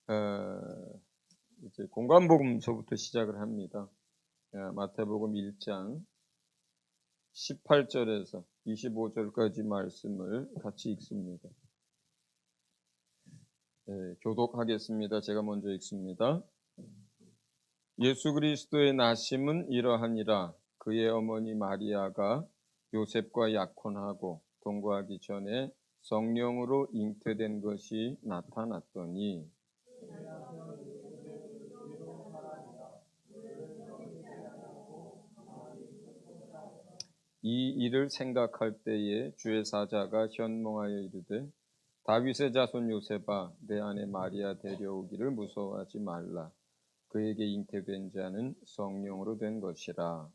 이제 공관복음서부터 시작을 합니다. 마태복음 1장 18절에서 25절까지 말씀을 같이 읽습니다. 교독하겠습니다. 제가 먼저 읽습니다. 예수 그리스도의 나심은 이러하니라. 그의 어머니 마리아가 요셉과 약혼하고 동거하기 전에 성령으로 잉태된 것이 나타났더니 이 일을 생각할 때에 주의 사자가 현몽하여 이르되 다윗의 자손 요셉아 내 아내 마리아 데려오기를 무서워하지 말라. 그에게 잉태된 자는 성령으로 된 것이라.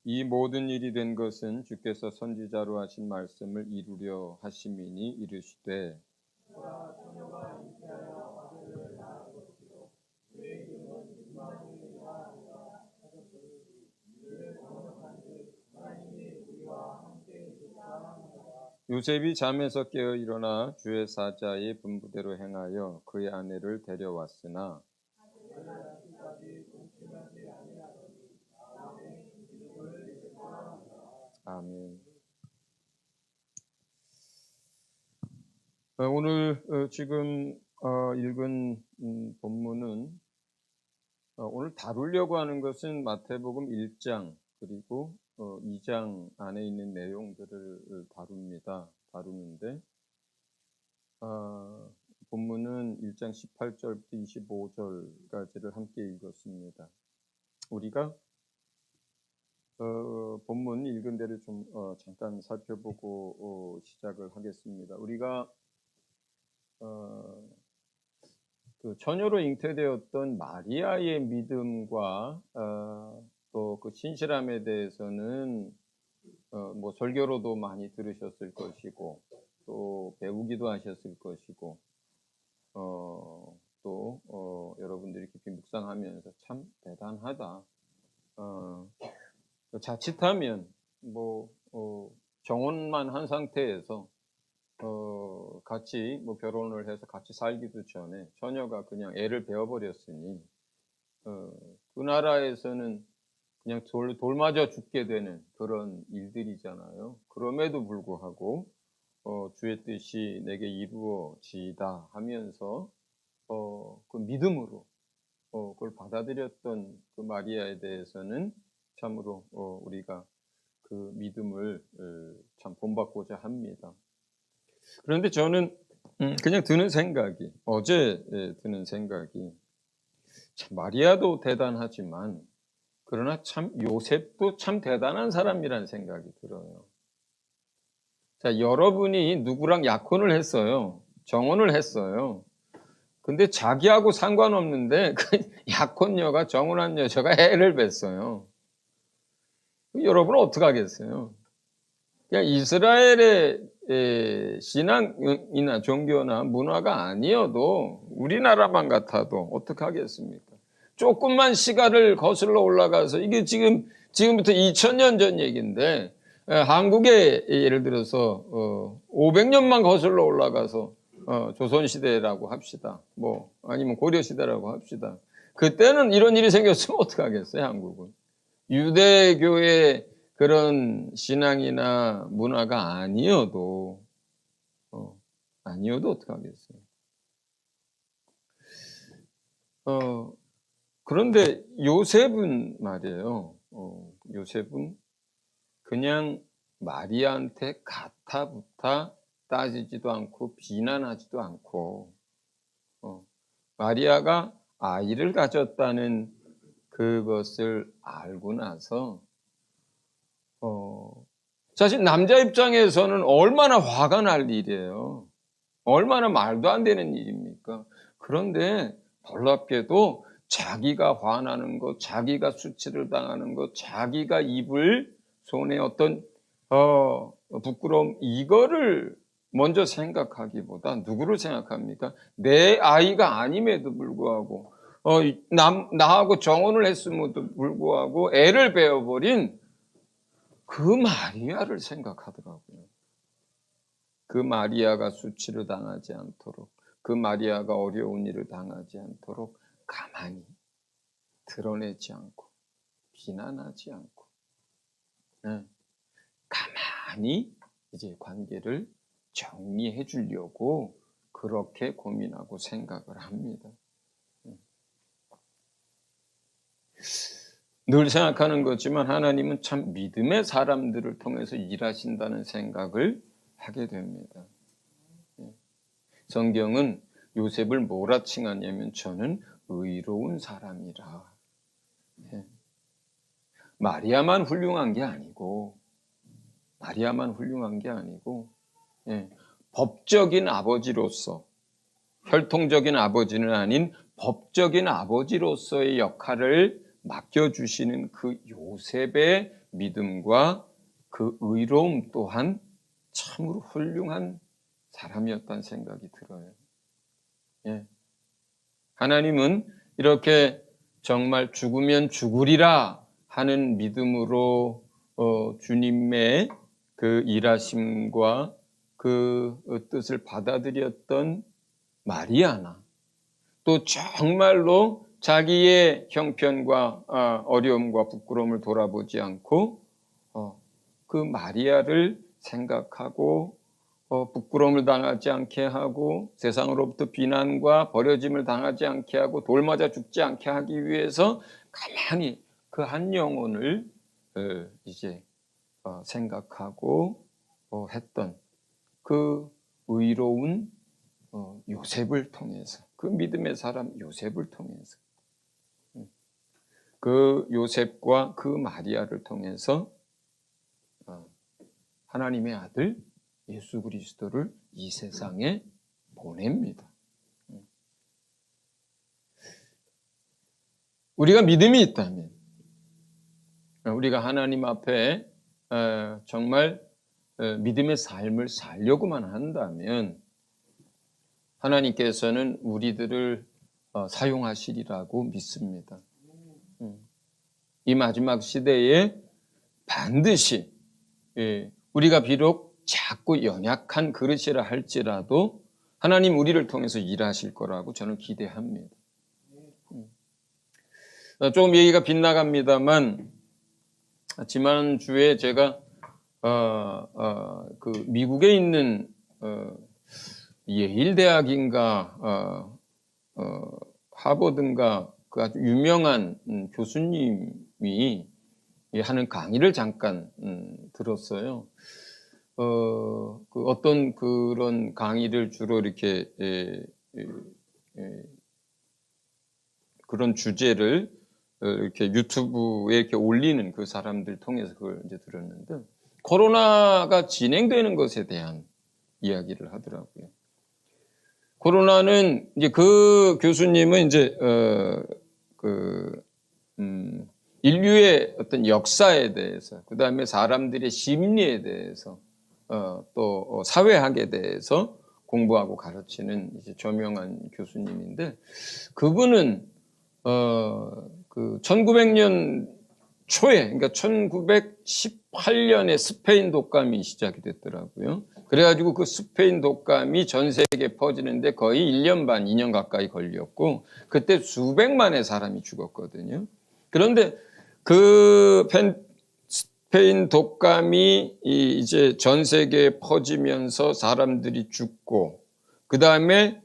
이 모든 일이 된 것은 주께서 선지자로 하신 말씀을 이루려 하심이니 이르시되 요셉이 잠에서 깨어 일어나 주의 사자의 분부대로 행하여 그의 아내를 데려왔으나 아멘. 오늘 지금 읽은 본문은 오늘 다루려고 하는 것은 마태복음 1장 그리고 2장 안에 있는 내용들을 다루는데 본문은 1장 18절부터 25절까지를 함께 읽었습니다. 우리가 본문 읽은 데를 좀 잠깐 살펴보고 시작을 하겠습니다. 우리가 그 처녀로 잉태되었던 마리아의 믿음과 또 그 신실함에 대해서는 뭐 설교로도 많이 들으셨을 것이고 또 배우기도 하셨을 것이고 또 여러분들이 깊이 묵상하면서 참 대단하다. 자칫하면 뭐 정혼만 한 상태에서 같이 뭐 결혼을 해서 같이 살기도 전에 처녀가 그냥 애를 베어버렸으니 그 나라에서는 그냥 돌 맞아 죽게 되는 그런 일들이잖아요. 그럼에도 불구하고 주의 뜻이 내게 이루어지다 하면서 그 믿음으로 그걸 받아들였던 그 마리아에 대해서는 참으로 우리가 그 믿음을 참 본받고자 합니다. 그런데 저는 그냥 어제 드는 생각이 참 마리아도 대단하지만 그러나 참 요셉도 참 대단한 사람이라는 생각이 들어요. 자, 여러분이 누구랑 약혼을 했어요. 정혼을 했어요. 근데 자기하고 상관없는데 그 약혼녀가 정혼한 여자가 애를 뱄어요. 여러분은 어떻게 하겠어요? 그냥 이스라엘의 신앙이나 종교나 문화가 아니어도 우리나라만 같아도 어떻게 하겠습니까? 조금만 시간을 거슬러 올라가서 이게 지금부터 2000년 전 얘기인데 한국에 예를 들어서 500년만 거슬러 올라가서 조선시대라고 합시다. 뭐 아니면 고려시대라고 합시다. 그때는 이런 일이 생겼으면 어떻게 하겠어요, 한국은? 유대교의 그런 신앙이나 문화가 아니어도 어떻게 하겠어요? 그런데 요셉은 말이에요. 요셉은 그냥 마리아한테 가타부타 따지지도 않고 비난하지도 않고 마리아가 아이를 가졌다는 그것을 알고 나서 사실 남자 입장에서는 얼마나 화가 날 일이에요. 얼마나 말도 안 되는 일입니까? 그런데 놀랍게도 자기가 화나는 것, 자기가 수치를 당하는 것, 자기가 입을 손에 어떤 부끄러움 이거를 먼저 생각하기보다 누구를 생각합니까? 내 아이가 아님에도 불구하고 나하고 정혼을 했음에도 불구하고 애를 베어버린 그 마리아를 생각하더라고요. 그 마리아가 수치를 당하지 않도록, 그 마리아가 어려운 일을 당하지 않도록 가만히 드러내지 않고 비난하지 않고 가만히 이제 관계를 정리해 주려고 그렇게 고민하고 생각을 합니다. 늘 생각하는 거지만 하나님은 참 믿음의 사람들을 통해서 일하신다는 생각을 하게 됩니다. 성경은 요셉을 뭐라 칭하냐면 저는 의로운 사람이라. 마리아만 훌륭한 게 아니고 법적인 아버지로서, 혈통적인 아버지는 아닌 법적인 아버지로서의 역할을 맡겨주시는 그 요셉의 믿음과 그 의로움 또한 참으로 훌륭한 사람이었다는 생각이 들어요. 하나님은 이렇게 정말 죽으면 죽으리라 하는 믿음으로 주님의 그 일하심과 그 뜻을 받아들였던 마리아나, 또 정말로 자기의 형편과 어려움과 부끄러움을 돌아보지 않고 그 마리아를 생각하고 부끄러움을 당하지 않게 하고 세상으로부터 비난과 버려짐을 당하지 않게 하고 돌 맞아 죽지 않게 하기 위해서 가만히 그 한 영혼을 이제 생각하고 했던 그 의로운 요셉을 통해서, 그 믿음의 사람 요셉을 통해서, 그 요셉과 그 마리아를 통해서 하나님의 아들 예수 그리스도를 이 세상에 보냅니다. 우리가 믿음이 있다면, 우리가 하나님 앞에 정말 믿음의 삶을 살려고만 한다면 하나님께서는 우리들을 사용하시리라고 믿습니다. 이 마지막 시대에 반드시 우리가 비록 작고 연약한 그릇이라 할지라도 하나님 우리를 통해서 일하실 거라고 저는 기대합니다. 조금 얘기가 빗나갑니다만 지난주에 제가 그 미국에 있는 예일 대학인가 하버드인가 그 아주 유명한 교수님이 하는 강의를 잠깐 들었어요. 그 어떤 그런 강의를 주로 이렇게 그런 주제를 이렇게 유튜브에 이렇게 올리는 그 사람들 통해서 그걸 이제 들었는데, 코로나가 진행되는 것에 대한 이야기를 하더라고요. 코로나는 이제 그 교수님은 이제 인류의 어떤 역사에 대해서, 그 다음에 사람들의 심리에 대해서, 또 사회학에 대해서 공부하고 가르치는 이제 저명한 교수님인데, 그분은 그 1900년 초에, 그러니까 1918년에 스페인 독감이 시작이 됐더라고요. 그래가지고 그 스페인 독감이 전 세계에 퍼지는데 거의 1년 반, 2년 가까이 걸렸고, 그때 수백만의 사람이 죽었거든요. 그런데 그 스페인 독감이 이제 전 세계에 퍼지면서 사람들이 죽고, 그 다음에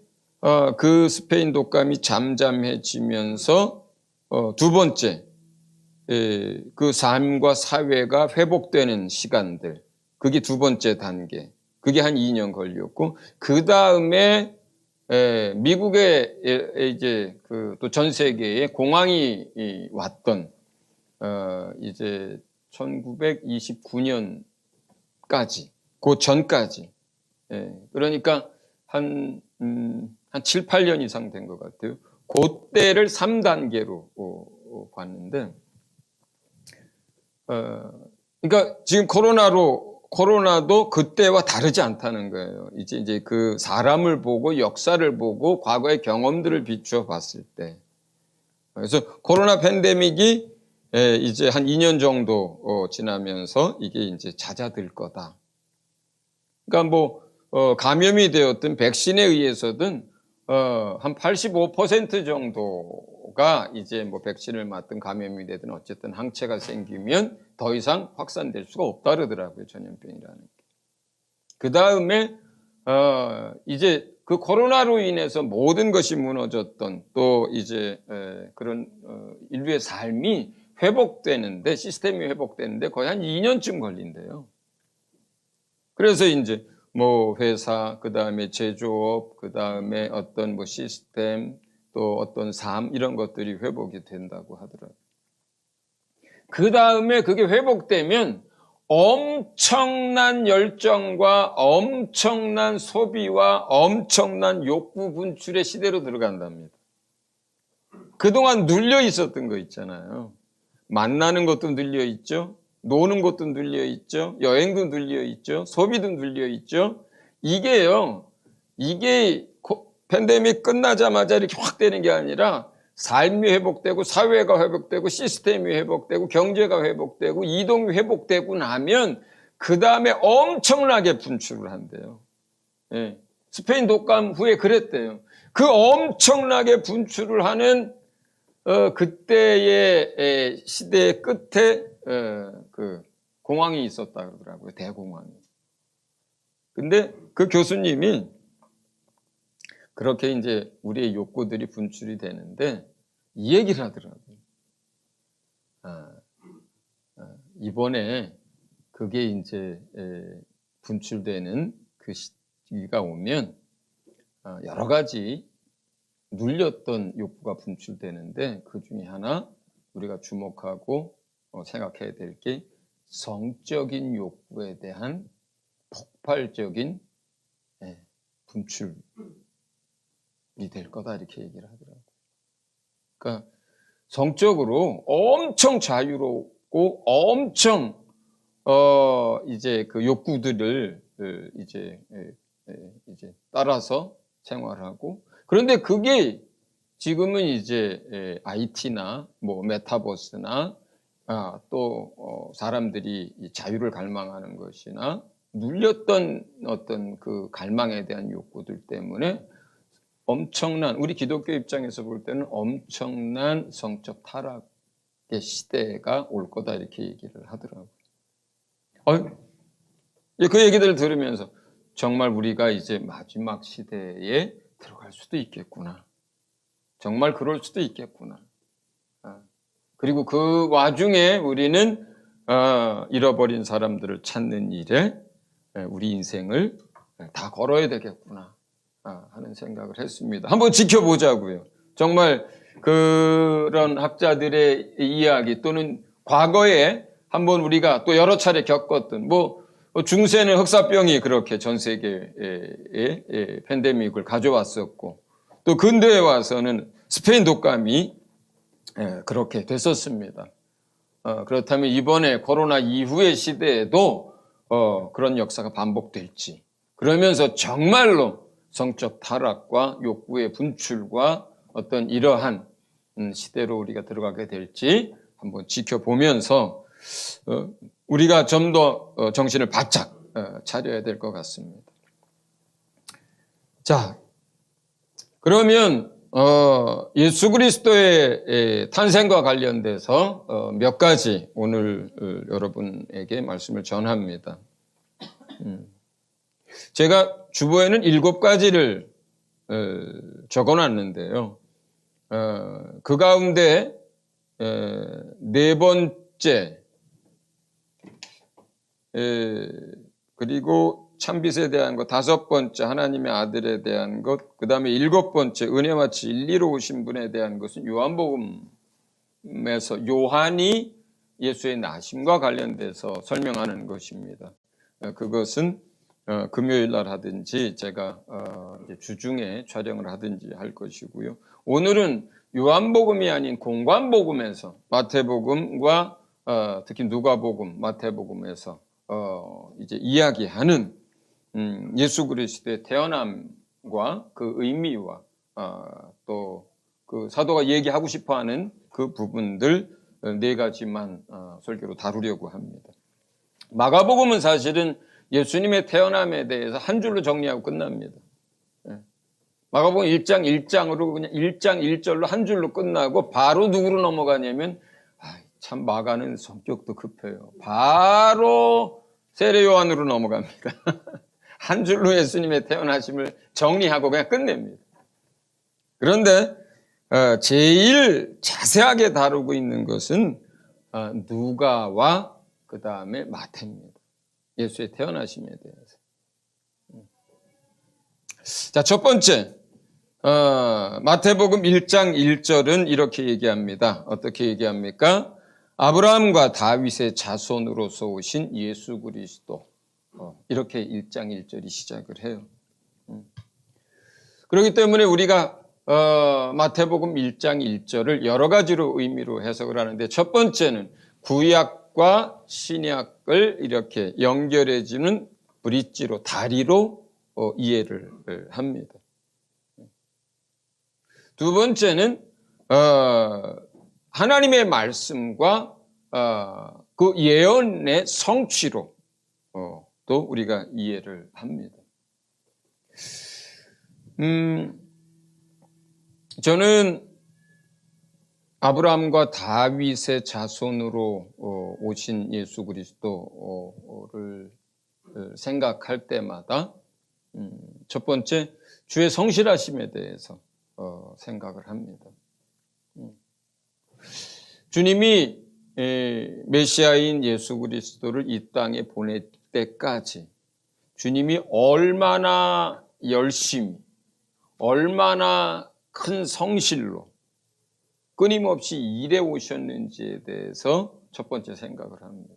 그 스페인 독감이 잠잠해지면서 두 번째 그 삶과 사회가 회복되는 시간들, 그게 두 번째 단계, 그게 한 2년 걸렸고, 그 다음에 미국에 이제 그 또 전 세계에 공황이 왔던 이제 1929년까지, 그 전까지, 그러니까 한 7, 8년 이상 된 것 같아요. 그때를 3단계로 봤는데, 그러니까 지금 코로나도 그때와 다르지 않다는 거예요. 이제 그 사람을 보고 역사를 보고 과거의 경험들을 비추어 봤을 때. 그래서 코로나 팬데믹이 이제 한 2년 정도 지나면서 이게 이제 잦아들 거다. 그러니까 감염이 되었든 백신에 의해서든 한 85% 정도가 이제 백신을 맞든 감염이 되든 어쨌든 항체가 생기면 더 이상 확산될 수가 없다 그러더라고요. 전염병이라는 게. 그 다음에 이제 그 코로나로 인해서 모든 것이 무너졌던 또 이제 그런 인류의 삶이 회복되는데 시스템이 회복되는데 거의 한 2년쯤 걸린대요. 그래서 이제 회사, 그 다음에 제조업, 그 다음에 어떤 시스템, 또 어떤 삶 이런 것들이 회복이 된다고 하더라고요. 그 다음에 그게 회복되면 엄청난 열정과 엄청난 소비와 엄청난 욕구 분출의 시대로 들어간답니다. 그동안 눌려 있었던 거 있잖아요. 만나는 것도 눌려 있죠. 노는 것도 눌려 있죠. 여행도 눌려 있죠. 소비도 눌려 있죠. 이게 팬데믹 끝나자마자 이렇게 확 되는 게 아니라 삶이 회복되고 사회가 회복되고 시스템이 회복되고 경제가 회복되고 이동이 회복되고 나면 그 다음에 엄청나게 분출을 한대요. 예. 스페인 독감 후에 그랬대요. 그 엄청나게 분출을 하는 그때의 시대의 끝에 그 공황이 있었다 그러더라고요. 대공황이. 근데 그 교수님이 그렇게 이제 우리의 욕구들이 분출이 되는데 이 얘기를 하더라고요. 이번에 그게 이제 분출되는 그 시기가 오면 여러 가지 눌렸던 욕구가 분출되는데 그 중에 하나 우리가 주목하고 생각해야 될 게 성적인 욕구에 대한 폭발적인 분출이 될 거다 이렇게 얘기를 하더라고요. 그러니까 성적으로 엄청 자유롭고 엄청 이제 그 욕구들을 이제 따라서 생활하고 그런데 그게 지금은 이제 IT나 메타버스나 또 사람들이 자유를 갈망하는 것이나 눌렸던 어떤 그 갈망에 대한 욕구들 때문에 엄청난 우리 기독교 입장에서 볼 때는 엄청난 성적 타락의 시대가 올 거다 이렇게 얘기를 하더라고요. 그 얘기들을 들으면서 정말 우리가 이제 마지막 시대에 들어갈 수도 있겠구나. 정말 그럴 수도 있겠구나. 그리고 그 와중에 우리는 잃어버린 사람들을 찾는 일에 우리 인생을 다 걸어야 되겠구나 하는 생각을 했습니다. 한번 지켜보자고요. 정말 그런 학자들의 이야기 또는 과거에 한번 우리가 또 여러 차례 겪었던 중세는 흑사병이 그렇게 전 세계에 팬데믹을 가져왔었고 또 근대에 와서는 스페인 독감이 그렇게 됐었습니다. 그렇다면 이번에 코로나 이후의 시대에도 그런 역사가 반복될지 그러면서 정말로 성적 타락과 욕구의 분출과 어떤 이러한 시대로 우리가 들어가게 될지 한번 지켜보면서 우리가 좀 더 정신을 바짝 차려야 될 것 같습니다. 자, 그러면 예수 그리스도의 탄생과 관련돼서 몇 가지 오늘 여러분에게 말씀을 전합니다. 제가 주보에는 7가지를 적어놨는데요. 그 가운데 4번째 그리고 참빛에 대한 것 5번째 하나님의 아들에 대한 것 그 다음에 7번째 은혜마치 인리로 오신 분에 대한 것은 요한복음에서 요한이 예수의 나심과 관련돼서 설명하는 것입니다. 그것은 금요일 날 하든지 제가 주중에 촬영을 하든지 할 것이고요. 오늘은 요한복음이 아닌 공관복음에서 마태복음과 특히 누가복음, 마태복음에서 이제 이야기하는 예수 그리스도의 태어남과 그 의미와 또 그 사도가 얘기하고 싶어하는 그 부분들 네 가지만 설교로 다루려고 합니다. 마가복음은 사실은 예수님의 태어남에 대해서 한 줄로 정리하고 끝납니다. 마가복음 1장 1장으로 그냥 1장 1절로 한 줄로 끝나고 바로 누구로 넘어가냐면 참 마가는 성격도 급해요. 바로 세례 요한으로 넘어갑니다. 한 줄로 예수님의 태어나심을 정리하고 그냥 끝냅니다. 그런데 제일 자세하게 다루고 있는 것은 누가와 그 다음에 마태입니다. 예수의 태어나심에 대해서. 자, 첫 번째 마태복음 1장 1절은 이렇게 얘기합니다. 어떻게 얘기합니까? 아브라함과 다윗의 자손으로서 오신 예수 그리스도. 이렇게 1장 1절이 시작을 해요. 그렇기 때문에 우리가 마태복음 1장 1절을 여러 가지로 의미로 해석을 하는데, 첫 번째는 구약과 신약을 이렇게 연결해주는 브릿지로, 다리로 이해를 합니다. 두 번째는 하나님의 말씀과 그 예언의 성취로 또 우리가 이해를 합니다. 저는 아브라함과 다윗의 자손으로 오신 예수 그리스도를 생각할 때마다 첫 번째 주의 성실하심에 대해서 생각을 합니다. 주님이 메시아인 예수 그리스도를 이 땅에 보낼 때까지 주님이 얼마나 열심히, 얼마나 큰 성실로 끊임없이 일해 오셨는지에 대해서 첫 번째 생각을 합니다.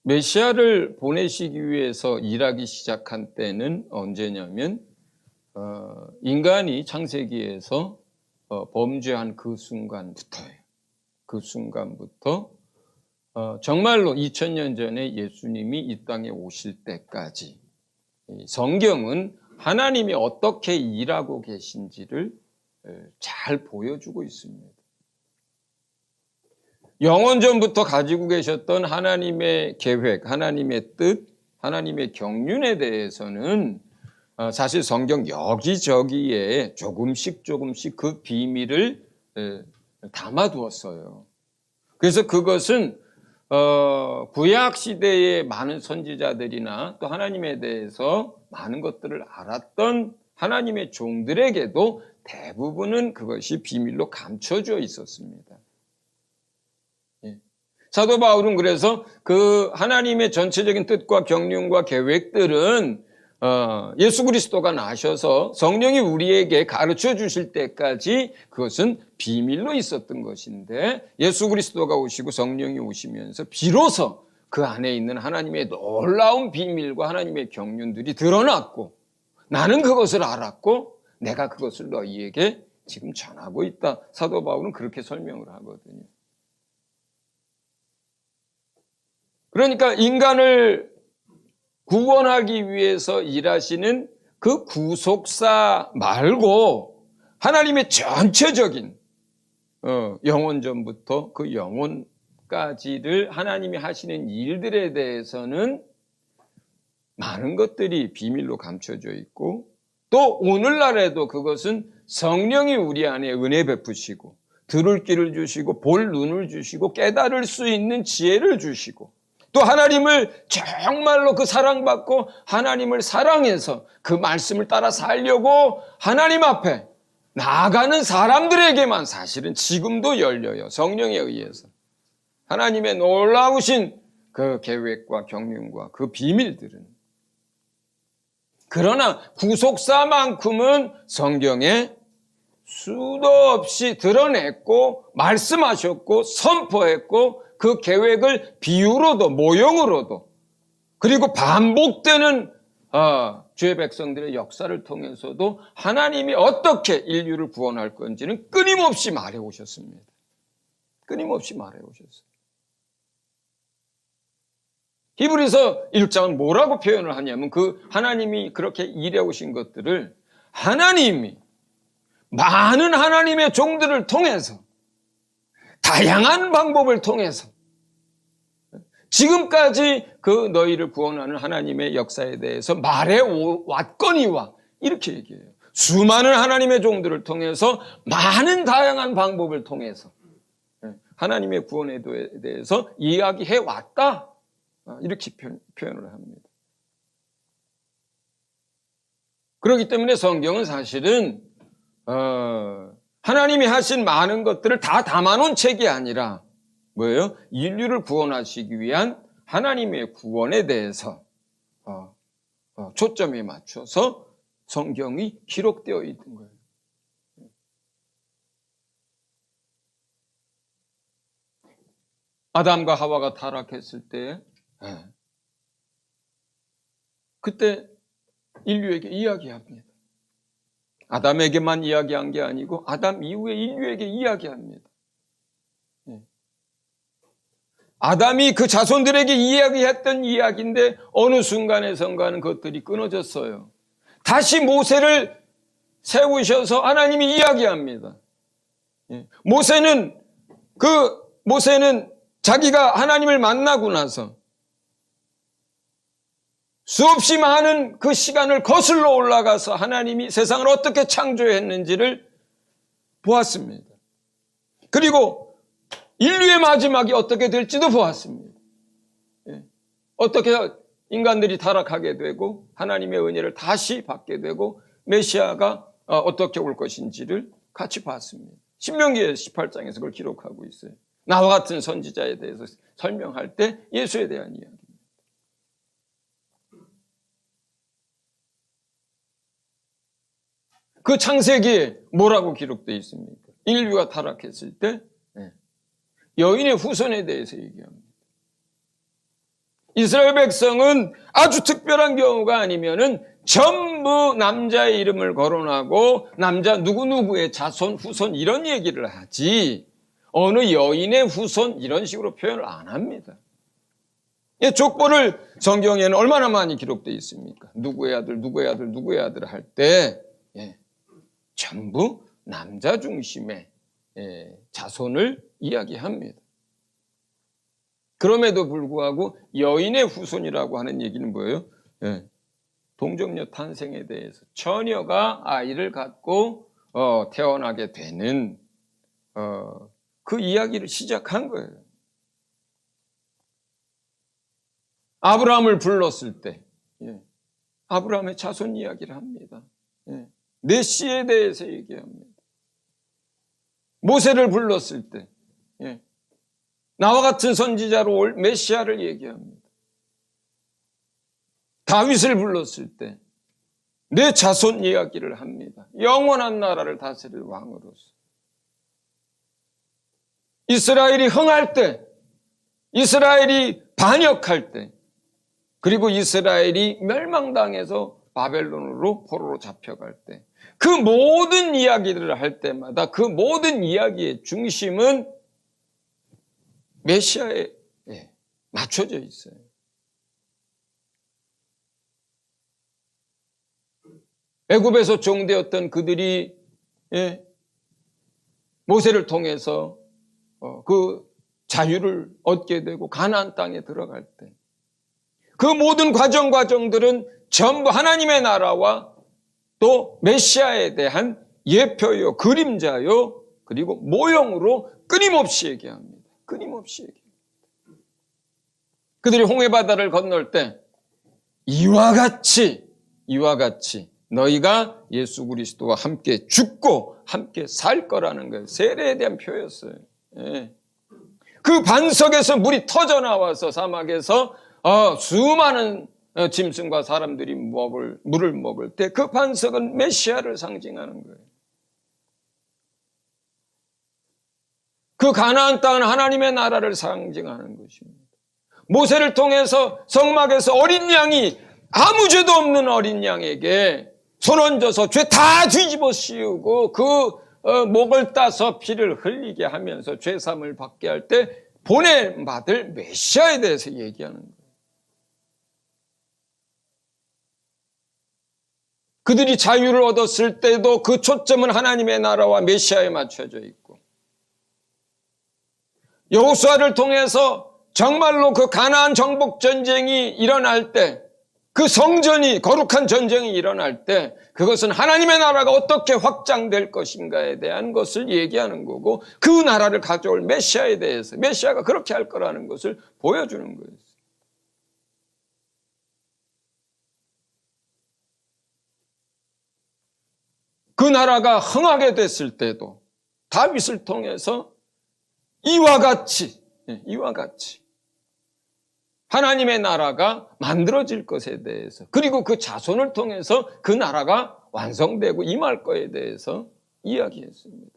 메시아를 보내시기 위해서 일하기 시작한 때는 언제냐면 인간이 창세기에서 범죄한 그 순간부터예요. 그 순간부터 정말로 2000년 전에 예수님이 이 땅에 오실 때까지 성경은 하나님이 어떻게 일하고 계신지를 잘 보여주고 있습니다. 영원전부터 가지고 계셨던 하나님의 계획, 하나님의 뜻, 하나님의 경륜에 대해서는 사실 성경 여기저기에 조금씩 그 비밀을 담아두었어요. 그래서 그것은 구약 시대의 많은 선지자들이나 또 하나님에 대해서 많은 것들을 알았던 하나님의 종들에게도 대부분은 그것이 비밀로 감춰져 있었습니다. 사도 바울은 그래서 그 하나님의 전체적인 뜻과 경륜과 계획들은 예수 그리스도가 나셔서 성령이 우리에게 가르쳐 주실 때까지 그것은 비밀로 있었던 것인데, 예수 그리스도가 오시고 성령이 오시면서 비로소 그 안에 있는 하나님의 놀라운 비밀과 하나님의 경륜들이 드러났고, 나는 그것을 알았고 내가 그것을 너희에게 지금 전하고 있다. 사도 바울은 그렇게 설명을 하거든요. 그러니까 인간을 구원하기 위해서 일하시는 그 구속사 말고 하나님의 전체적인 영원전부터 그 영원까지를 하나님이 하시는 일들에 대해서는 많은 것들이 비밀로 감춰져 있고, 또 오늘날에도 그것은 성령이 우리 안에 은혜 베푸시고 들을 귀를 주시고 볼 눈을 주시고 깨달을 수 있는 지혜를 주시고, 또 하나님을 정말로 그 사랑받고 하나님을 사랑해서 그 말씀을 따라 살려고 하나님 앞에 나아가는 사람들에게만 사실은 지금도 열려요. 성령에 의해서. 하나님의 놀라우신 그 계획과 경륜과 그 비밀들은. 그러나 구속사만큼은 성경에 수도 없이 드러냈고 말씀하셨고 선포했고, 그 계획을 비유로도 모형으로도 그리고 반복되는 주의 백성들의 역사를 통해서도 하나님이 어떻게 인류를 구원할 건지는 끊임없이 말해오셨습니다. 끊임없이 말해오셨어요. 히브리서 1장은 뭐라고 표현을 하냐면, 그 하나님이 그렇게 일해오신 것들을 하나님이 많은 하나님의 종들을 통해서, 다양한 방법을 통해서 지금까지 그 너희를 구원하는 하나님의 역사에 대해서 말해 왔거니와, 이렇게 얘기해요. 수많은 하나님의 종들을 통해서, 많은 다양한 방법을 통해서 하나님의 구원에 대해서 이야기해 왔다, 이렇게 표현을 합니다. 그렇기 때문에 성경은 사실은 하나님이 하신 많은 것들을 다 담아놓은 책이 아니라 뭐예요? 인류를 구원하시기 위한 하나님의 구원에 대해서 초점에 맞춰서 성경이 기록되어 있는 거예요. 아담과 하와가 타락했을 때, 그때 인류에게 이야기합니다. 아담에게만 이야기한 게 아니고 아담 이후에 인류에게 이야기합니다. 아담이 그 자손들에게 이야기했던 이야기인데 어느 순간에선가는 그것들이 끊어졌어요. 다시 모세를 세우셔서 하나님이 이야기합니다. 모세는 자기가 하나님을 만나고 나서 수없이 많은 그 시간을 거슬러 올라가서 하나님이 세상을 어떻게 창조했는지를 보았습니다. 그리고 인류의 마지막이 어떻게 될지도 보았습니다. 어떻게 인간들이 타락하게 되고 하나님의 은혜를 다시 받게 되고 메시아가 어떻게 올 것인지를 같이 봤습니다. 신명기 18장에서 그걸 기록하고 있어요. 나와 같은 선지자에 대해서 설명할 때 예수에 대한 이야기입니다. 그 창세기에 뭐라고 기록되어 있습니까? 인류가 타락했을 때 여인의 후손에 대해서 얘기합니다. 이스라엘 백성은 아주 특별한 경우가 아니면은 전부 남자의 이름을 거론하고 남자 누구누구의 자손, 후손 이런 얘기를 하지 어느 여인의 후손 이런 식으로 표현을 안 합니다. 족보를 성경에는 얼마나 많이 기록되어 있습니까? 누구의 아들, 누구의 아들, 누구의 아들 할 때 전부 남자 중심의 자손을 이야기합니다. 그럼에도 불구하고 여인의 후손이라고 하는 얘기는 뭐예요? 동정녀 탄생에 대해서 처녀가 아이를 갖고 태어나게 되는 그 이야기를 시작한 거예요. 아브라함을 불렀을 때 아브라함의 자손 이야기를 합니다. 메시아에 대해서 얘기합니다. 모세를 불렀을 때 나와 같은 선지자로 올 메시아를 얘기합니다. 다윗을 불렀을 때 내 자손 이야기를 합니다. 영원한 나라를 다스릴 왕으로서. 이스라엘이 흥할 때, 이스라엘이 반역할 때, 그리고 이스라엘이 멸망당해서 바벨론으로 포로로 잡혀갈 때, 그 모든 이야기들을 할 때마다 그 모든 이야기의 중심은 메시아에 맞춰져 있어요. 애굽에서 종되었던 그들이 모세를 통해서 그 자유를 얻게 되고 가나안 땅에 들어갈 때 그 모든 과정들은 전부 하나님의 나라와 또 메시아에 대한 예표요, 그림자요, 그리고 모형으로 끊임없이 얘기합니다. 끊임없이 얘기합니다. 그들이 홍해바다를 건널 때 이와 같이 너희가 예수 그리스도와 함께 죽고 함께 살 거라는 거예요. 세례에 대한 표였어요. 그 반석에서 물이 터져 나와서 사막에서 수많은 짐승과 사람들이 물을 먹을 때 그 반석은 메시아를 상징하는 거예요. 그 가나안 땅은 하나님의 나라를 상징하는 것입니다. 모세를 통해서 성막에서 어린 양이 아무 죄도 없는 어린 양에게 손 얹어서 죄 다 뒤집어 씌우고 그 목을 따서 피를 흘리게 하면서 죄사함을 받게 할 때 보내받을 메시아에 대해서 얘기하는 거예요. 그들이 자유를 얻었을 때도 그 초점은 하나님의 나라와 메시아에 맞춰져 있고, 여호수아를 통해서 정말로 그 가나안 정복 전쟁이 일어날 때, 그 성전이 거룩한 전쟁이 일어날 때 그것은 하나님의 나라가 어떻게 확장될 것인가에 대한 것을 얘기하는 거고, 그 나라를 가져올 메시아에 대해서 메시아가 그렇게 할 거라는 것을 보여주는 거예요. 그 나라가 흥하게 됐을 때도 다윗을 통해서 이와 같이 하나님의 나라가 만들어질 것에 대해서, 그리고 그 자손을 통해서 그 나라가 완성되고 임할 것에 대해서 이야기했습니다.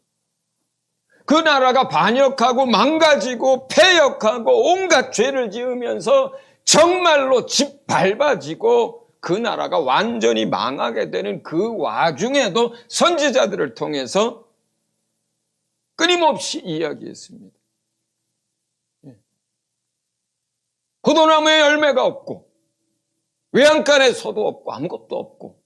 그 나라가 반역하고 망가지고 패역하고 온갖 죄를 지으면서 정말로 짓밟아지고 그 나라가 완전히 망하게 되는 그 와중에도 선지자들을 통해서 끊임없이 이야기했습니다. 포도나무에 열매가 없고 외양간에 소도 없고 아무것도 없고,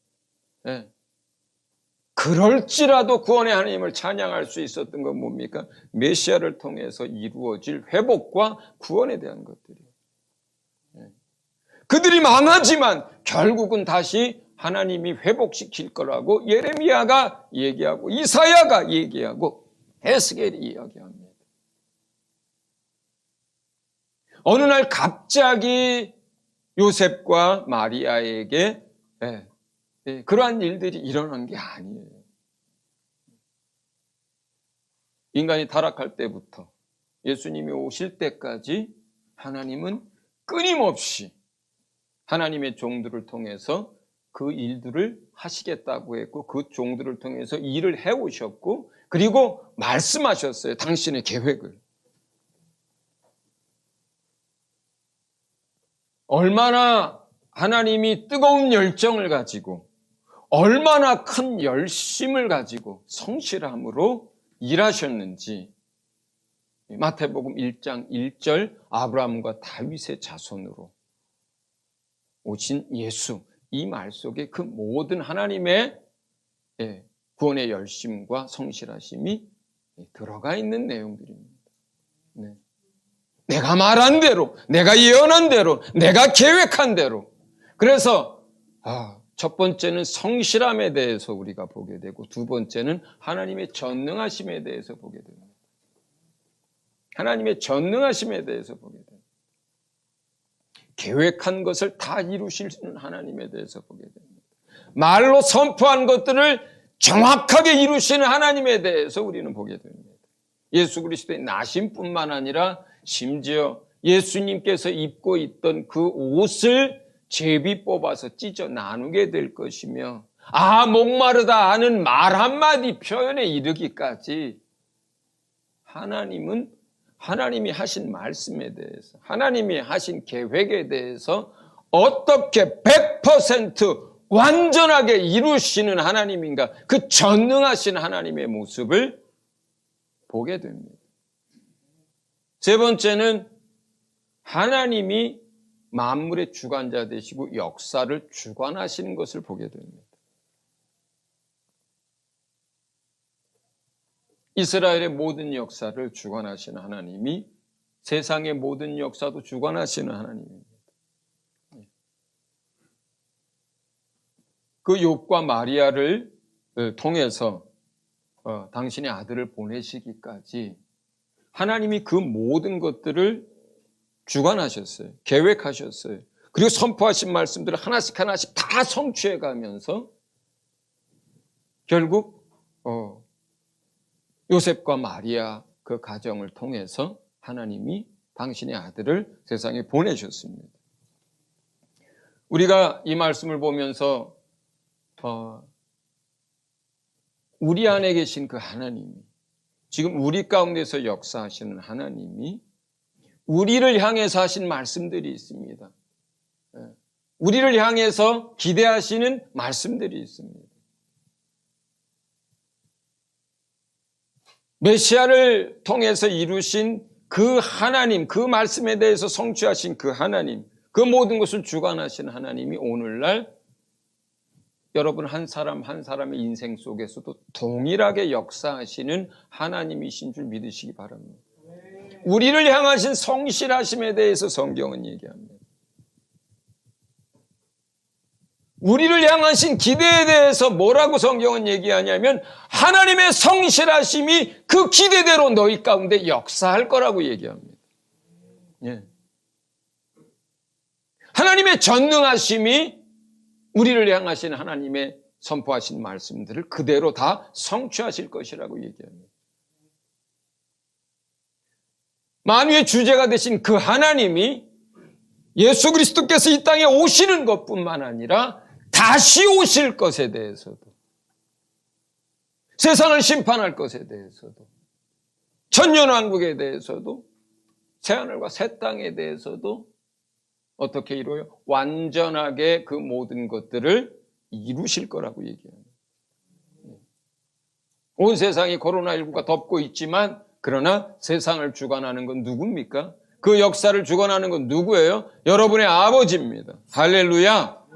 그럴지라도 구원의 하나님을 찬양할 수 있었던 건 뭡니까? 메시아를 통해서 이루어질 회복과 구원에 대한 것들이에요. 그들이 망하지만 결국은 다시 하나님이 회복시킬 거라고 예레미야가 얘기하고 이사야가 얘기하고 에스겔이 이야기합니다. 어느 날 갑자기 요셉과 마리아에게 그러한 일들이 일어난 게 아니에요. 인간이 타락할 때부터 예수님이 오실 때까지 하나님은 끊임없이 하나님의 종들을 통해서 그 일들을 하시겠다고 했고, 그 종들을 통해서 일을 해오셨고, 그리고 말씀하셨어요. 당신의 계획을. 얼마나 하나님이 뜨거운 열정을 가지고, 얼마나 큰 열심을 가지고 성실함으로 일하셨는지, 마태복음 1장 1절 아브라함과 다윗의 자손으로 오신 예수, 이 말 속에 그 모든 하나님의 구원의 열심과 성실하심이 들어가 있는 내용들입니다. 내가 말한 대로, 내가 예언한 대로, 내가 계획한 대로. 그래서 첫 번째는 성실함에 대해서 우리가 보게 되고, 두 번째는 하나님의 전능하심에 대해서 보게 됩니다. 하나님의 전능하심에 대해서 보게 됩니다. 계획한 것을 다 이루시는 하나님에 대해서 보게 됩니다. 말로 선포한 것들을 정확하게 이루시는 하나님에 대해서 우리는 보게 됩니다. 예수 그리스도의 나심뿐만 아니라 심지어 예수님께서 입고 있던 그 옷을 제비 뽑아서 찢어 나누게 될 것이며, 목마르다 하는 말 한마디 표현에 이르기까지 하나님이 하신 말씀에 대해서, 하나님이 하신 계획에 대해서 어떻게 100% 완전하게 이루시는 하나님인가, 그 전능하신 하나님의 모습을 보게 됩니다. 세 번째는 하나님이 만물의 주관자 되시고 역사를 주관하시는 것을 보게 됩니다. 이스라엘의 모든 역사를 주관하시는 하나님이 세상의 모든 역사도 주관하시는 하나님입니다. 그 욥과 마리아를 통해서 당신의 아들을 보내시기까지 하나님이 그 모든 것들을 주관하셨어요. 계획하셨어요. 그리고 선포하신 말씀들을 하나씩 다 성취해 가면서 결국 요셉과 마리아 그 가정을 통해서 하나님이 당신의 아들을 세상에 보내셨습니다. 우리가 이 말씀을 보면서 우리 안에 계신 그 하나님이, 지금 우리 가운데서 역사하시는 하나님이 우리를 향해서 하신 말씀들이 있습니다. 우리를 향해서 기대하시는 말씀들이 있습니다. 메시아를 통해서 이루신 그 하나님, 그 말씀에 대해서 성취하신 그 하나님, 그 모든 것을 주관하신 하나님이 오늘날 여러분 한 사람 한 사람의 인생 속에서도 동일하게 역사하시는 하나님이신 줄 믿으시기 바랍니다. 우리를 향하신 성실하심에 대해서 성경은 얘기합니다. 우리를 향하신 기대에 대해서 뭐라고 성경은 얘기하냐면 하나님의 성실하심이 그 기대대로 너희 가운데 역사할 거라고 얘기합니다. 예. 하나님의 전능하심이 우리를 향하신 하나님의 선포하신 말씀들을 그대로 다 성취하실 것이라고 얘기합니다. 만유의 주제가 되신 그 하나님이 예수 그리스도께서 이 땅에 오시는 것뿐만 아니라 다시 오실 것에 대해서도, 세상을 심판할 것에 대해서도, 천년왕국에 대해서도, 새하늘과 새 땅에 대해서도 어떻게 이루어요? 완전하게 그 모든 것들을 이루실 거라고 얘기합니다. 온 세상이 코로나19가 덮고 있지만 그러나 세상을 주관하는 건 누굽니까? 그 역사를 주관하는 건 누구예요? 여러분의 아버지입니다. 할렐루야.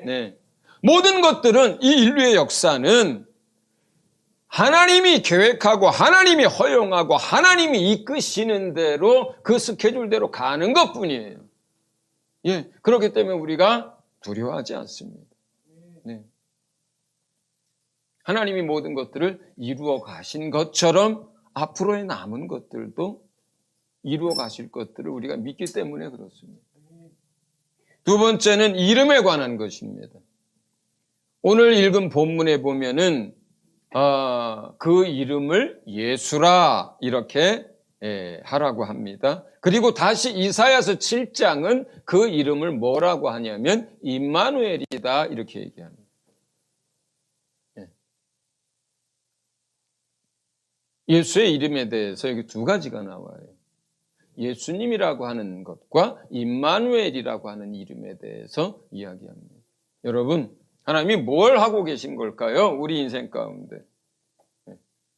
네. 모든 것들은 이 인류의 역사는 하나님이 계획하고 하나님이 허용하고 하나님이 이끄시는 대로 그 스케줄대로 가는 것뿐이에요. 예, 그렇기 때문에 우리가 두려워하지 않습니다. 네. 하나님이 모든 것들을 이루어 가신 것처럼 앞으로의 남은 것들도 이루어 가실 것들을 우리가 믿기 때문에 그렇습니다. 두 번째는 이름에 관한 것입니다. 오늘 읽은 본문에 보면은 그 이름을 예수라 이렇게 하라고 합니다. 그리고 다시 이사야서 7장은 그 이름을 뭐라고 하냐면 임마누엘이다 이렇게 얘기합니다. 예수의 이름에 대해서 여기 두 가지가 나와요. 예수님이라고 하는 것과 임마누엘이라고 하는 이름에 대해서 이야기합니다. 여러분, 하나님이 뭘 하고 계신 걸까요? 우리 인생 가운데.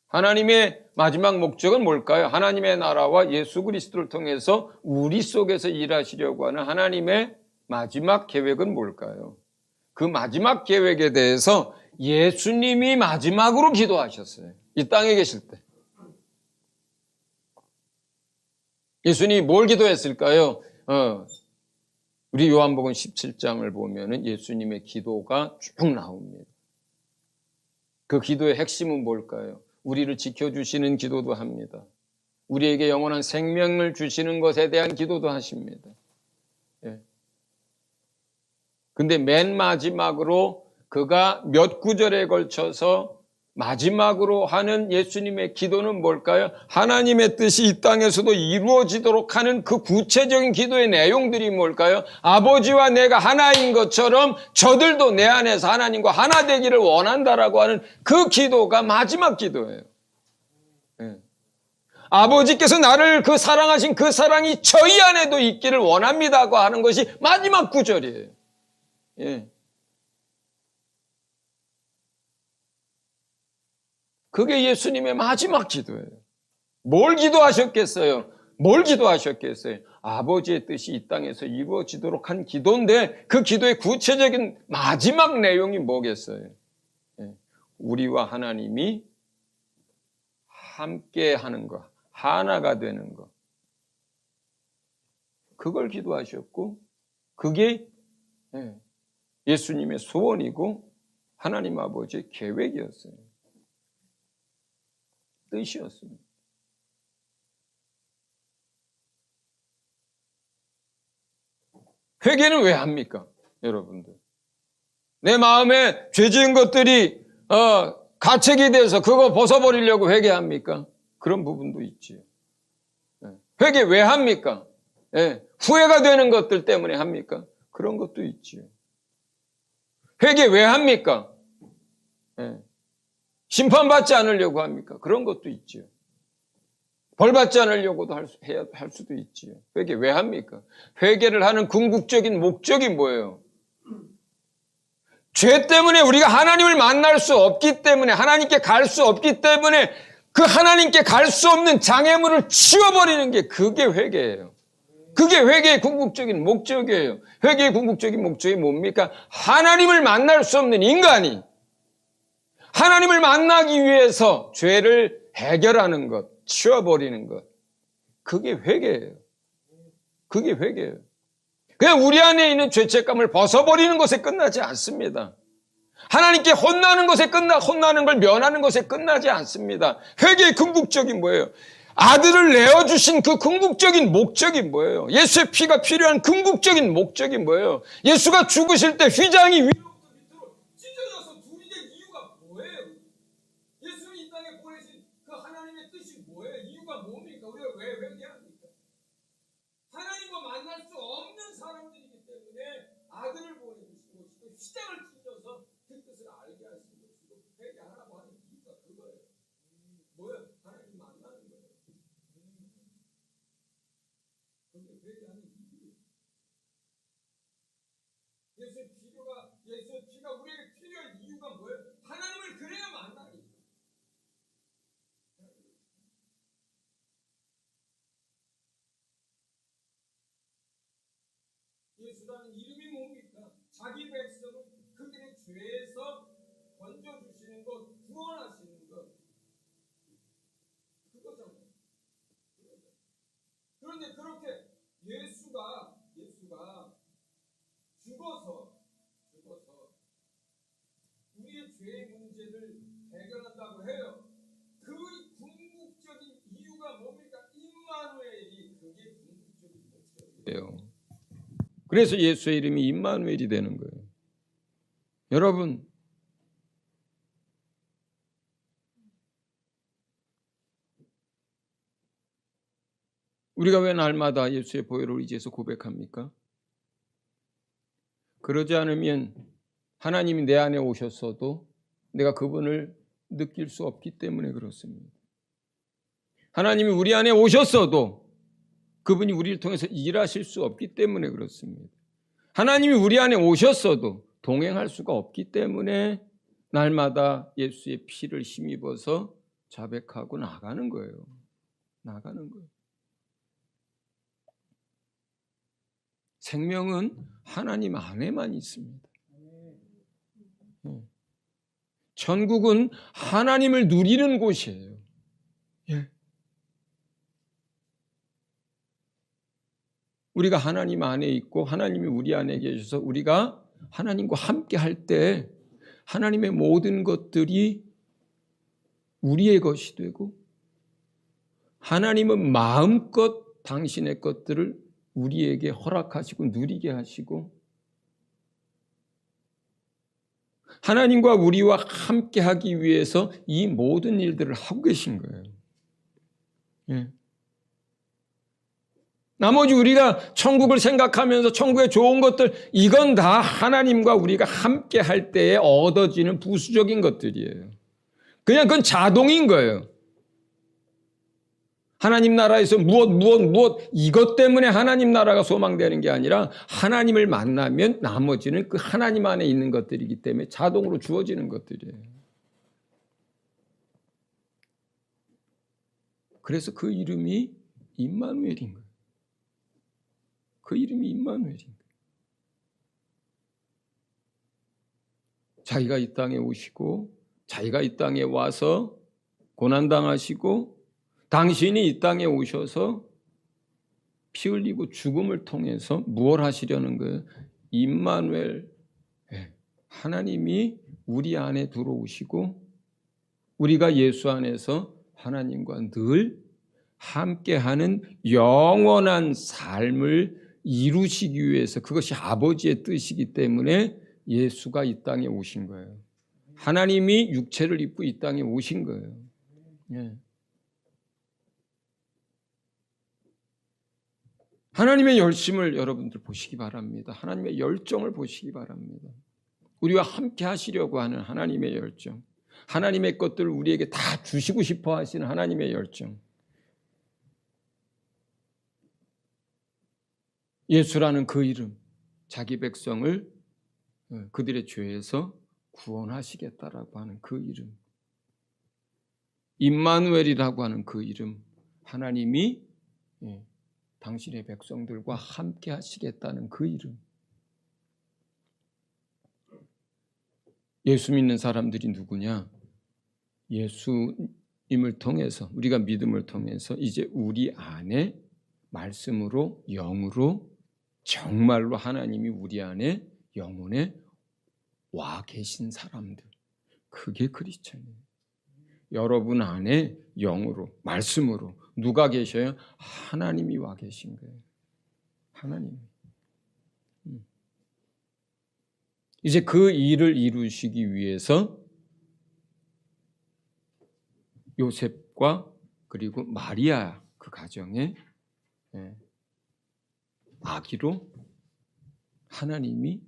하나님의 마지막 목적은 뭘까요? 하나님의 나라와 예수 그리스도를 통해서 우리 속에서 일하시려고 하는 하나님의 마지막 계획은 뭘까요? 그 마지막 계획에 대해서 예수님이 마지막으로 기도하셨어요. 이 땅에 계실 때. 예수님이 뭘 기도했을까요? 우리 요한복음 17장을 보면은 예수님의 기도가 쭉 나옵니다. 그 기도의 핵심은 뭘까요? 우리를 지켜주시는 기도도 합니다. 우리에게 영원한 생명을 주시는 것에 대한 기도도 하십니다. 예. 근데 맨 마지막으로 그가 몇 구절에 걸쳐서 마지막으로 하는 예수님의 기도는 뭘까요? 하나님의 뜻이 이 땅에서도 이루어지도록 하는 그 구체적인 기도의 내용들이 뭘까요? 아버지와 내가 하나인 것처럼 저들도 내 안에서 하나님과 하나 되기를 원한다라고 하는 그 기도가 마지막 기도예요. 네. 아버지께서 나를 그 사랑하신 그 사랑이 저희 안에도 있기를 원합니다고 하는 것이 마지막 구절이에요. 예. 그게 예수님의 마지막 기도예요. 뭘 기도하셨겠어요? 뭘 기도하셨겠어요? 아버지의 뜻이 이 땅에서 이루어지도록 한 기도인데 그 기도의 구체적인 마지막 내용이 뭐겠어요? 우리와 하나님이 함께 하는 것, 하나가 되는 것. 그걸 기도하셨고 그게 예수님의 소원이고 하나님 아버지의 계획이었어요. 뜻이었습니다. 회개는 왜 합니까? 여러분들. 내 마음에 죄 지은 것들이 가책이 돼서 그거 벗어버리려고 회개합니까? 그런 부분도 있지요. 회개 왜 합니까? 후회가 되는 것들 때문에 합니까? 그런 것도 있지요. 회개 왜 합니까? 심판받지 않으려고 합니까? 그런 것도 있지요. 벌받지 않으려고도 할 수도 있지요. 회개 왜 합니까? 회개를 하는 궁극적인 목적이 뭐예요? 죄 때문에 우리가 하나님을 만날 수 없기 때문에, 하나님께 갈 수 없기 때문에 그 하나님께 갈 수 없는 장애물을 치워버리는 게 그게 회개예요. 그게 회개의 궁극적인 목적이에요. 회개의 궁극적인 목적이 뭡니까? 하나님을 만날 수 없는 인간이 하나님을 만나기 위해서 죄를 해결하는 것, 치워버리는 것. 그게 회개예요. 그게 회개예요. 그냥 우리 안에 있는 죄책감을 벗어버리는 것에 끝나지 않습니다. 하나님께 혼나는 걸 면하는 것에 끝나지 않습니다. 회개의 궁극적인 뭐예요? 아들을 내어주신 그 궁극적인 목적이 뭐예요? 예수의 피가 필요한 궁극적인 목적이 뭐예요? 예수가 죽으실 때 휘장이 위로부터 밑으로 찢어져서 둘이 된 이유가 뭐예요? 예수를 이 땅에 보내신 그 하나님의 뜻이 뭐예요? 이유가 뭡니까? 우리가 왜 회개합니까? 하나님과 만날 수 없는 사람들이기 때문에 아들을 보내주신 것이고 휘장을 찢어서 그 뜻을 알게 하신 것이고 회개하라고 하는 이유가 그거예요. 뭐예요? 하나님 만나는 거예요. 그런데 회개하는 이유. 예수의 피가 우리에게 필요한 이유가 뭐예요? 하나님을 그래야 만나니까. 예수라는 이름이 뭡니까? 자기 백성을 그들의 죄에서 건져주시는 것, 구원하시는 것. 그거잖아요. 그런데 그렇게 예수가 죽어서 우리의 죄의 문제를 해결한다고 해요. 그 궁극적인 이유가 뭡니까? 임마누엘이 그게 궁극적인 목적이에요. 그래서 예수의 이름이 임마누엘이 되는 거예요. 여러분, 우리가 왜 날마다 예수의 보혈을 의지해서 고백합니까? 그러지 않으면 하나님이 내 안에 오셨어도 내가 그분을 느낄 수 없기 때문에 그렇습니다. 하나님이 우리 안에 오셨어도 그분이 우리를 통해서 일하실 수 없기 때문에 그렇습니다. 하나님이 우리 안에 오셨어도 동행할 수가 없기 때문에 날마다 예수의 피를 힘입어서 자백하고 나가는 거예요. 나가는 거예요. 생명은 하나님 안에만 있습니다. 천국은 하나님을 누리는 곳이에요. 예. 우리가 하나님 안에 있고 하나님이 우리 안에 계셔서 우리가 하나님과 함께 할 때 하나님의 모든 것들이 우리의 것이 되고 하나님은 마음껏 당신의 것들을 우리에게 허락하시고 누리게 하시고 하나님과 우리와 함께 하기 위해서 이 모든 일들을 하고 계신 거예요. 예. 나머지 우리가 천국을 생각하면서 천국의 좋은 것들 이건 다 하나님과 우리가 함께 할 때에 얻어지는 부수적인 것들이에요. 그냥 그건 자동인 거예요. 하나님 나라에서 무엇 이것 때문에 하나님 나라가 소망되는 게 아니라 하나님을 만나면 나머지는 그 하나님 안에 있는 것들이기 때문에 자동으로 주어지는 것들이에요. 그래서 그 이름이 임마누엘인 거예요. 그 이름이 임마누엘인 거예요. 자기가 이 땅에 오시고 자기가 이 땅에 와서 고난당하시고 당신이 이 땅에 오셔서 피 흘리고 죽음을 통해서 무엇 하시려는 거예요? 임마누엘, 하나님이 우리 안에 들어오시고 우리가 예수 안에서 하나님과 늘 함께하는 영원한 삶을 이루시기 위해서 그것이 아버지의 뜻이기 때문에 예수가 이 땅에 오신 거예요. 하나님이 육체를 입고 이 땅에 오신 거예요. 예. 하나님의 열심을 여러분들 보시기 바랍니다. 하나님의 열정을 보시기 바랍니다. 우리와 함께 하시려고 하는 하나님의 열정, 하나님의 것들을 우리에게 다 주시고 싶어 하시는 하나님의 열정. 예수라는 그 이름, 자기 백성을 그들의 죄에서 구원하시겠다라고 하는 그 이름, 임마누엘이라고 하는 그 이름, 하나님이 당신의 백성들과 함께 하시겠다는 그 이름. 예수 믿는 사람들이 누구냐? 예수님을 통해서, 우리가 믿음을 통해서 이제 우리 안에 말씀으로, 영으로 정말로 하나님이 우리 안에 영혼에 와 계신 사람들. 그게 크리스천이에요. 여러분 안에 영으로, 말씀으로 누가 계셔요? 하나님이 와 계신 거예요. 하나님. 이제 그 일을 이루시기 위해서 요셉과 그리고 마리아 그 가정에 아기로 하나님이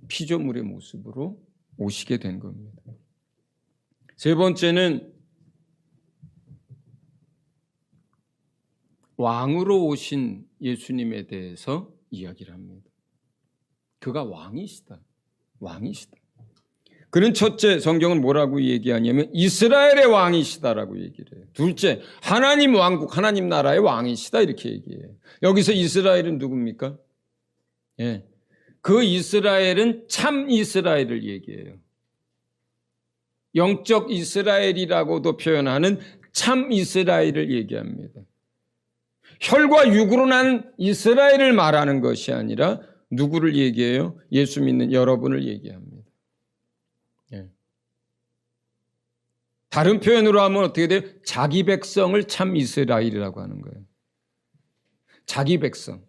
피조물의 모습으로 오시게 된 겁니다. 세 번째는 왕으로 오신 예수님에 대해서 이야기를 합니다. 그가 왕이시다. 왕이시다. 그는 첫째, 성경은 뭐라고 얘기하냐면 이스라엘의 왕이시다라고 얘기를 해요. 둘째, 하나님 왕국, 하나님 나라의 왕이시다 이렇게 얘기해요. 여기서 이스라엘은 누굽니까? 예, 그 이스라엘은 참 이스라엘을 얘기해요. 영적 이스라엘이라고도 표현하는 참 이스라엘을 얘기합니다. 혈과 육으로 난 이스라엘을 말하는 것이 아니라 누구를 얘기해요? 예수 믿는 여러분을 얘기합니다. 예. 다른 표현으로 하면 어떻게 돼요? 자기 백성을 참 이스라엘이라고 하는 거예요. 자기 백성.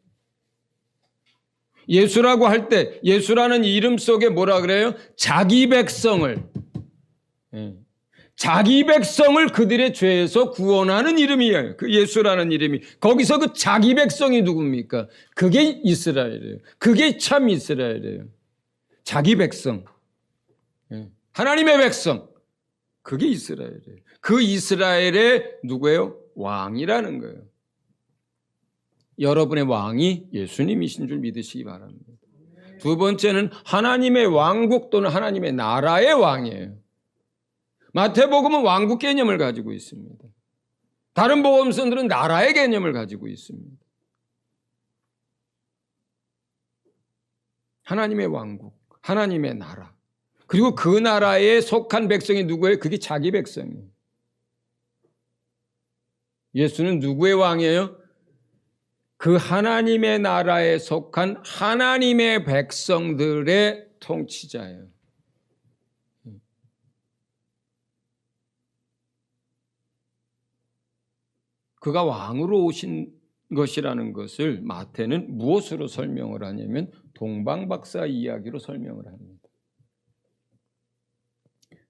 예수라고 할 때 예수라는 이름 속에 뭐라 그래요? 자기 백성을. 예. 자기 백성을 그들의 죄에서 구원하는 이름이에요. 그 예수라는 이름이. 거기서 그 자기 백성이 누굽니까? 그게 이스라엘이에요. 그게 참 이스라엘이에요. 자기 백성. 하나님의 백성. 그게 이스라엘이에요. 그 이스라엘의 누구예요? 왕이라는 거예요. 여러분의 왕이 예수님이신 줄 믿으시기 바랍니다. 두 번째는 하나님의 왕국 또는 하나님의 나라의 왕이에요. 마태복음은 왕국 개념을 가지고 있습니다. 다른 복음서들은 나라의 개념을 가지고 있습니다. 하나님의 왕국, 하나님의 나라. 그리고 그 나라에 속한 백성이 누구예요? 그게 자기 백성이에요. 예수는 누구의 왕이에요? 그 하나님의 나라에 속한 하나님의 백성들의 통치자예요. 그가 왕으로 오신 것이라는 것을 마태는 무엇으로 설명을 하냐면 동방박사 이야기로 설명을 합니다.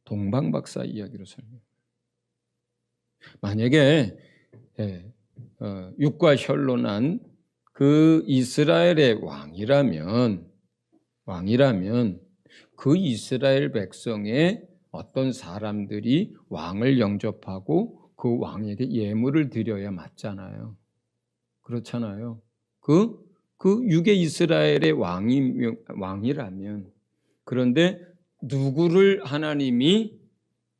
동방박사 이야기로 설명. 만약에 육과 혈로 난 그 이스라엘의 왕이라면 그 이스라엘 백성의 어떤 사람들이 왕을 영접하고 그 왕에게 예물을 드려야 맞잖아요. 그렇잖아요. 그 육의 이스라엘의 왕이라면. 그런데 누구를 하나님이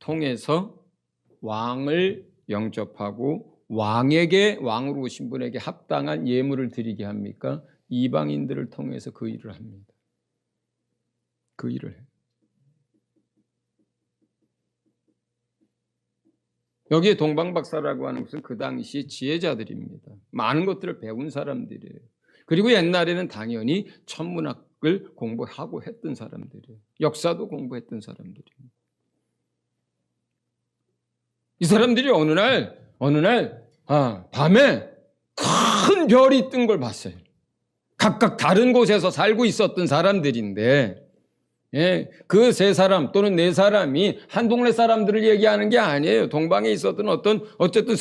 통해서 왕을 영접하고 왕으로 오신 분에게 합당한 예물을 드리게 합니까? 이방인들을 통해서 그 일을 합니다. 그 일을 해요. 여기에 동방박사라고 하는 것은 그 당시 지혜자들입니다. 많은 것들을 배운 사람들이에요. 그리고 옛날에는 당연히 천문학을 공부하고 했던 사람들이에요. 역사도 공부했던 사람들이에요. 이 사람들이 어느 날 밤에 큰 별이 뜬 걸 봤어요. 각각 다른 곳에서 살고 있었던 사람들인데 그 세 사람 또는 네 사람이 한 동네 사람들을 얘기하는 게 아니에요. 동방에 있었던 어쨌든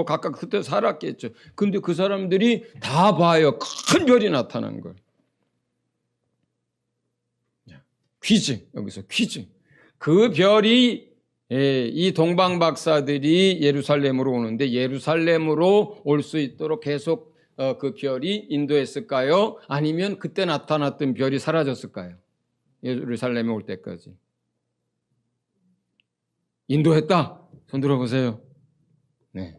각각 그때 살았겠죠. 근데 그 사람들이 다 봐요. 큰 별이 나타난 걸. 퀴즈, 여기서 퀴즈. 그 별이 이 동방 박사들이 예루살렘으로 오는데 예루살렘으로 올 수 있도록 계속 그 별이 인도했을까요? 아니면 그때 나타났던 별이 사라졌을까요? 예루살렘에 올 때까지. 인도했다. 손 들어보세요. 네.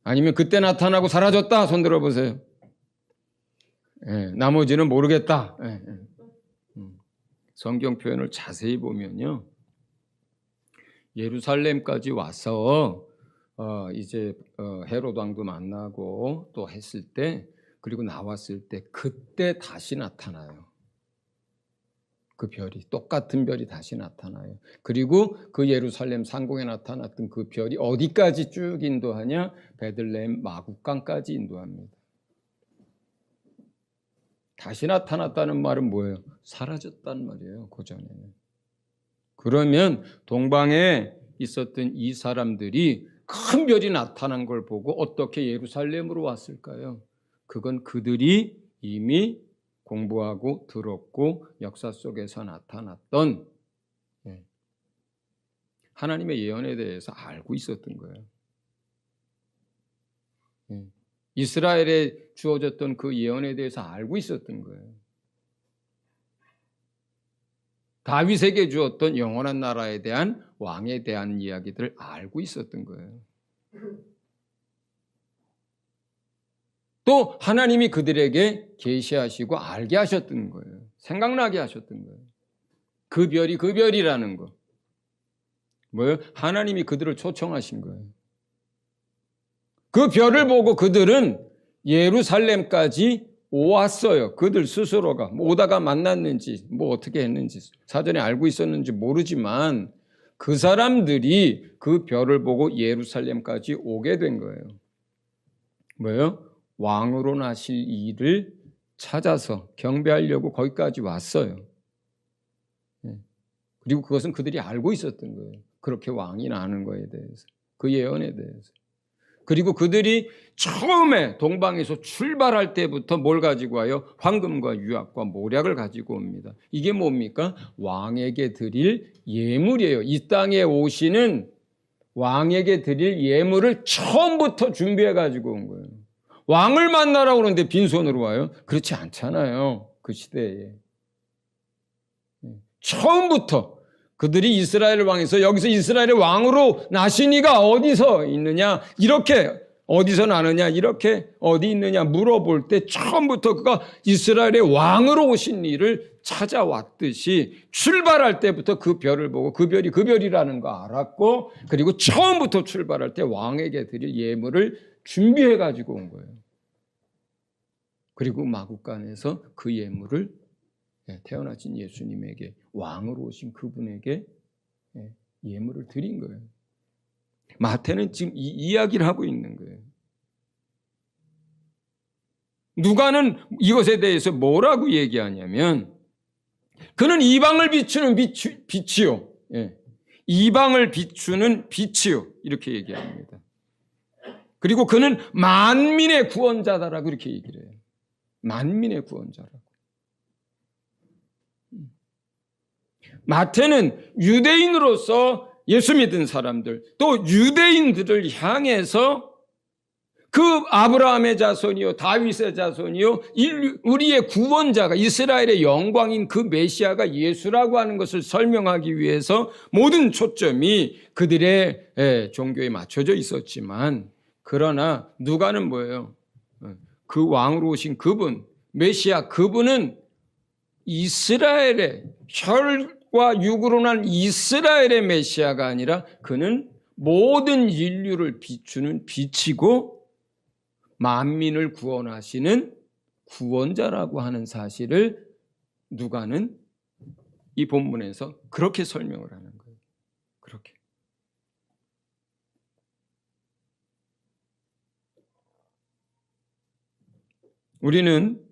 아니면 그때 나타나고 사라졌다. 손 들어보세요. 나머지는 모르겠다. 성경 표현을 자세히 보면요, 예루살렘까지 와서 이제 헤롯 왕도 만나고 또 했을 때, 그리고 나왔을 때 그때 다시 나타나요. 그 별이, 똑같은 별이 다시 나타나요. 그리고 그 예루살렘 상공에 나타났던 그 별이 어디까지 쭉 인도하냐? 베들레헴 마국간까지 인도합니다. 다시 나타났다는 말은 뭐예요? 사라졌다는 말이에요, 그 전에는. 그러면 동방에 있었던 이 사람들이 큰 별이 나타난 걸 보고 어떻게 예루살렘으로 왔을까요? 그건 그들이 이미 공부하고 들었고 역사 속에서 나타났던 하나님의 예언에 대해서 알고 있었던 거예요. 이스라엘에 주어졌던 그 예언에 대해서 알고 있었던 거예요. 다윗에게 주었던 영원한 나라에 대한, 왕에 대한 이야기들을 알고 있었던 거예요. 또 하나님이 그들에게 계시하시고 알게 하셨던 거예요. 생각나게 하셨던 거예요. 그 별이 그 별이라는 거. 뭐예요? 하나님이 그들을 초청하신 거예요. 그 별을 보고 그들은 예루살렘까지 오왔어요. 그들 스스로가 오다가 만났는지 뭐 어떻게 했는지 사전에 알고 있었는지 모르지만 그 사람들이 그 별을 보고 예루살렘까지 오게 된 거예요. 뭐예요? 왕으로 나실 이를 찾아서 경배하려고 거기까지 왔어요. 그리고 그것은 그들이 알고 있었던 거예요. 그렇게 왕이 나는 거에 대해서, 그 예언에 대해서. 그리고 그들이 처음에 동방에서 출발할 때부터 뭘 가지고 와요? 황금과 유압과 모략을 가지고 옵니다. 이게 뭡니까? 왕에게 드릴 예물이에요. 이 땅에 오시는 왕에게 드릴 예물을 처음부터 준비해 가지고 온 거예요. 왕을 만나라고 그러는데 빈손으로 와요? 그렇지 않잖아요. 그 시대에. 처음부터 그들이 이스라엘 왕에서 여기서 이스라엘의 왕으로 나신 이가 어디서 있느냐, 이렇게 어디서 나느냐, 이렇게 어디 있느냐 물어볼 때 처음부터 그가 이스라엘의 왕으로 오신 이를 찾아왔듯이 출발할 때부터 그 별을 보고 그 별이 그 별이라는 거 알았고, 그리고 처음부터 출발할 때 왕에게 드릴 예물을 준비해 가지고 온 거예요. 그리고 마국간에서 그 예물을 태어나신 예수님에게, 왕으로 오신 그분에게 예물을 드린 거예요. 마태는 지금 이 이야기를 하고 있는 거예요. 누가는 이것에 대해서 뭐라고 얘기하냐면, 그는 이방을 비추는 빛이요. 이방을 비추는 빛이요. 이렇게 얘기합니다. 그리고 그는 만민의 구원자다라고 이렇게 얘기를 해요. 만민의 구원자라고. 마태는 유대인으로서 예수 믿은 사람들, 또 유대인들을 향해서 그 아브라함의 자손이요, 다윗의 자손이요, 우리의 구원자가, 이스라엘의 영광인 그 메시아가 예수라고 하는 것을 설명하기 위해서 모든 초점이 그들의 종교에 맞춰져 있었지만, 그러나 누가는 뭐예요? 그 왕으로 오신 그분, 메시아, 그분은 이스라엘의, 혈과 육으로 난 이스라엘의 메시아가 아니라 그는 모든 인류를 비추는 빛이고 만민을 구원하시는 구원자라고 하는 사실을 누가는 이 본문에서 그렇게 설명을 하는 거예요. 그렇게. 우리는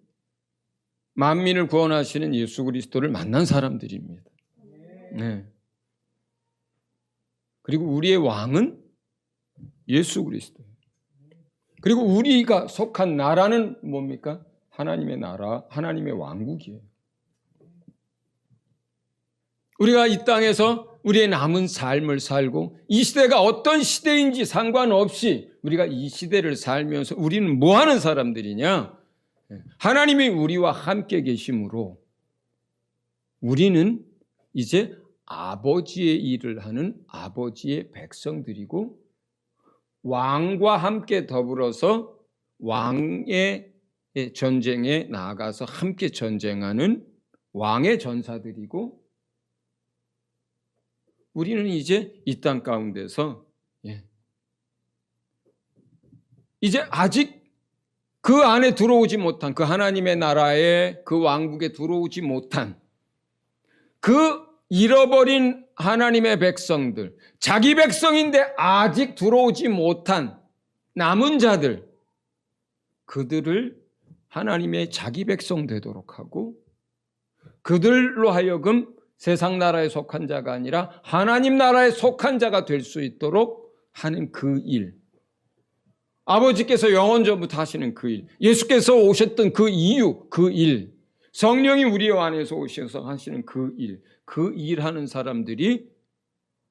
만민을 구원하시는 예수 그리스도를 만난 사람들입니다. 네. 그리고 우리의 왕은 예수 그리스도예요. 그리고 우리가 속한 나라는 뭡니까? 하나님의 나라, 하나님의 왕국이에요. 우리가 이 땅에서 우리의 남은 삶을 살고, 이 시대가 어떤 시대인지 상관없이 우리가 이 시대를 살면서 우리는 뭐 하는 사람들이냐? 하나님이 우리와 함께 계심으로 우리는 이제 아버지의 일을 하는 아버지의 백성들이고, 왕과 함께 더불어서 왕의 전쟁에 나아가서 함께 전쟁하는 왕의 전사들이고, 우리는 이제 이 땅 가운데서 이제 아직 그 안에 들어오지 못한, 그 하나님의 나라에, 그 왕국에 들어오지 못한 그 잃어버린 하나님의 백성들, 자기 백성인데 아직 들어오지 못한 남은 자들, 그들을 하나님의 자기 백성 되도록 하고, 그들로 하여금 세상 나라에 속한 자가 아니라 하나님 나라에 속한 자가 될 수 있도록 하는 그 일, 아버지께서 영원전부터 하시는 그 일, 예수께서 오셨던 그 이유, 그 일, 성령이 우리 안에서 오셔서 하시는 그 일, 그 일하는 사람들이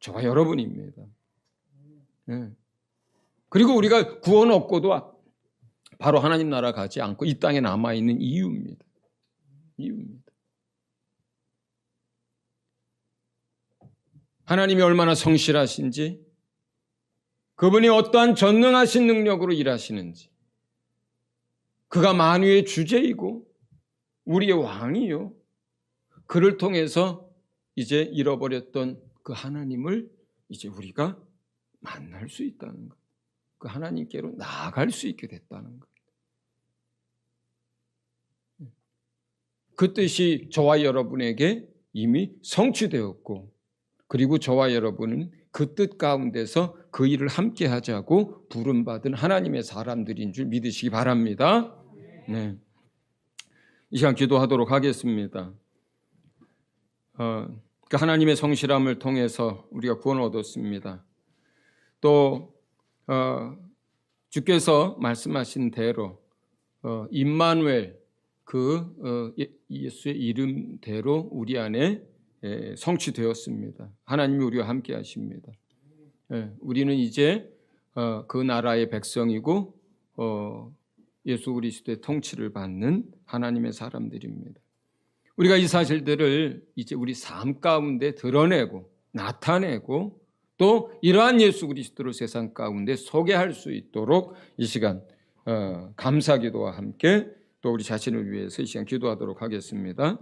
저와 여러분입니다. 네. 그리고 우리가 구원 얻고도 바로 하나님 나라 가지 않고 이 땅에 남아있는 이유입니다. 하나님이 얼마나 성실하신지, 그분이 어떠한 전능하신 능력으로 일하시는지, 그가 만유의 주제이고 우리의 왕이요, 그를 통해서 이제 잃어버렸던 그 하나님을 이제 우리가 만날 수 있다는 것, 그 하나님께로 나아갈 수 있게 됐다는 것. 그 뜻이 저와 여러분에게 이미 성취되었고, 그리고 저와 여러분은 그 뜻 가운데서 그 일을 함께 하자고 부름받은 하나님의 사람들인 줄 믿으시기 바랍니다. 네. 이 시간 기도하도록 하겠습니다. 그 하나님의 성실함을 통해서 우리가 구원을 얻었습니다. 또 주께서 말씀하신 대로 임마누엘, 그 예수의 이름대로 우리 안에 성취되었습니다. 하나님이 우리와 함께 하십니다. 우리는 이제 그 나라의 백성이고 예수 그리스도의 통치를 받는 하나님의 사람들입니다. 우리가 이 사실들을 이제 우리 삶 가운데 드러내고 나타내고, 또 이러한 예수 그리스도를 세상 가운데 소개할 수 있도록 이 시간 감사기도와 함께 또 우리 자신을 위해서 이 시간 기도하도록 하겠습니다.